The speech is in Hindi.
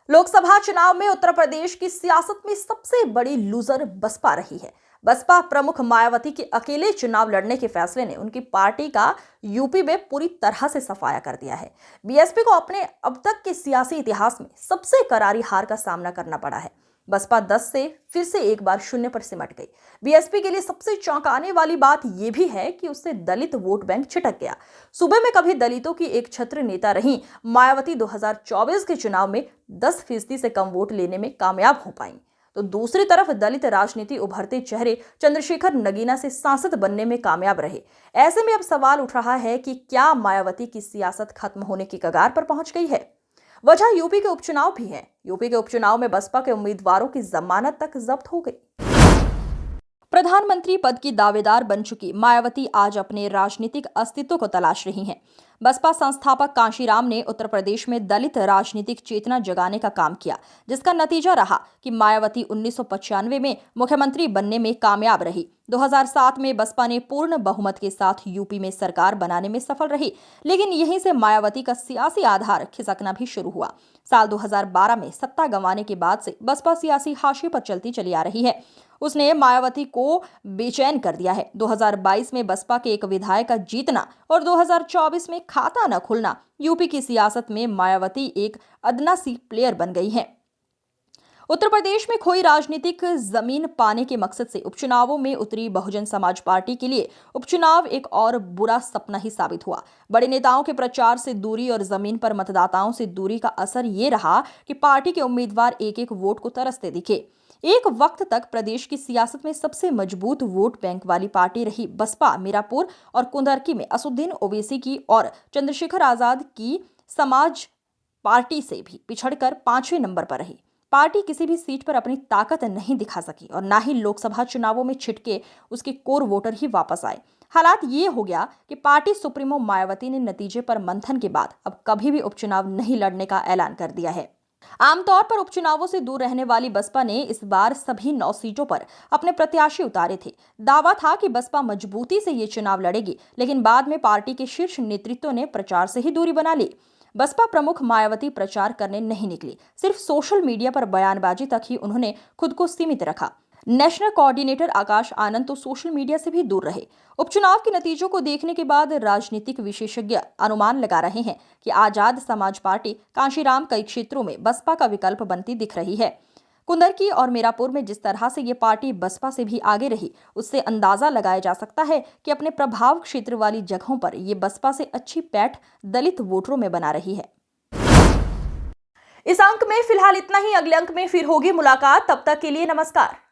लोकसभा चुनाव में उत्तर प्रदेश की सियासत में सबसे बड़ी लूजर बसपा रही है। बसपा प्रमुख मायावती के अकेले चुनाव लड़ने के फैसले ने उनकी पार्टी का यूपी में पूरी तरह से सफाया कर दिया है। बीएसपी को अपने अब तक के सियासी इतिहास में सबसे करारी हार का सामना करना पड़ा है। बसपा 10 से फिर से एक बार शून्य पर सिमट गई। बीएसपी के लिए सबसे चौंकाने वाली बात यह भी है कि उससे दलित वोट बैंक छिटक गया। सूबे में कभी दलितों की एक छत्र नेता रही मायावती 2024 के चुनाव में 10% से कम वोट लेने में कामयाब हो पाई। तो दूसरी तरफ दलित राजनीति उभरते चेहरे चंद्रशेखर नगीना से सांसद बनने में कामयाब रहे। ऐसे में अब सवाल उठ रहा है कि क्या मायावती की सियासत खत्म होने की कगार पर पहुंच गई है। वजह यूपी के उपचुनाव भी है। यूपी के उपचुनाव में बसपा के उम्मीदवारों की जमानत तक जब्त हो गई। प्रधानमंत्री पद की दावेदार बन चुकी मायावती आज अपने राजनीतिक अस्तित्व को तलाश रही हैं। बसपा संस्थापक कांशीराम ने उत्तर प्रदेश में दलित राजनीतिक चेतना जगाने का काम किया, जिसका नतीजा रहा कि मायावती 1995 में मुख्यमंत्री बनने में कामयाब रही। 2007 में बसपा ने पूर्ण बहुमत के साथ यूपी में सरकार बनाने में सफल रही, लेकिन यहीं से मायावती का सियासी आधार खिसकना भी शुरू हुआ। साल 2012 में सत्ता गंवाने के बाद से बसपा सियासी हाशिए पर चलती चली आ रही है। उसने मायावती को बेचैन कर दिया है। 2022 में बसपा के एक विधायक का जीतना और 2024 में खाता न खुलना यूपी की सियासत में मायावती एक अदना सी प्लेयर बन गई है। उत्तर प्रदेश में खोई राजनीतिक जमीन पाने के मकसद से उपचुनावों में उतरी बहुजन समाज पार्टी के लिए उपचुनाव एक और बुरा सपना ही साबित हुआ। बड़े नेताओं के प्रचार से दूरी और जमीन पर मतदाताओं से दूरी का असर ये रहा कि पार्टी के उम्मीदवार एक एक वोट को तरसते दिखे। एक वक्त तक प्रदेश की सियासत में सबसे मजबूत वोट बैंक वाली पार्टी रही बसपा मीरापुर और कुंदरकी में असुद्दीन ओवैसी की और चंद्रशेखर आजाद की समाज पार्टी से भी पिछड़कर 5वें नंबर पर रही। पार्टी किसी भी सीट पर अपनी ताकत नहीं दिखा सकी और ना ही लोकसभा चुनावों में छिटके उसके कोर वोटर ही वापस आए। हालात ये हो गया कि पार्टी सुप्रीमो मायावती ने नतीजे पर मंथन के बाद अब कभी भी उपचुनाव नहीं लड़ने का ऐलान कर दिया है। आमतौर पर उपचुनावों से दूर रहने वाली बसपा ने इस बार सभी 9 सीटों पर अपने प्रत्याशी उतारे थे। दावा था कि बसपा मजबूती से ये चुनाव लड़ेगी, लेकिन बाद में पार्टी के शीर्ष नेतृत्व ने प्रचार से ही दूरी बना ली। बसपा प्रमुख मायावती प्रचार करने नहीं निकली, सिर्फ सोशल मीडिया पर बयानबाजी तक ही उन्होंने खुद को सीमित रखा। नेशनल कोऑर्डिनेटर आकाश आनंद तो सोशल मीडिया से भी दूर रहे। उपचुनाव के नतीजों को देखने के बाद राजनीतिक विशेषज्ञ अनुमान लगा रहे हैं कि आजाद समाज पार्टी कांशीराम कई क्षेत्रों में बसपा का विकल्प बनती दिख रही है। कुंदरकी और मीरापुर में जिस तरह से ये पार्टी बसपा से भी आगे रही, उससे अंदाजा लगाया जा सकता है कि अपने प्रभाव क्षेत्र वाली जगहों पर ये बसपा से अच्छी पैठ दलित वोटरों में बना रही है। इस अंक में फिलहाल इतना ही। अगले अंक में फिर होगी मुलाकात। तब तक के लिए नमस्कार।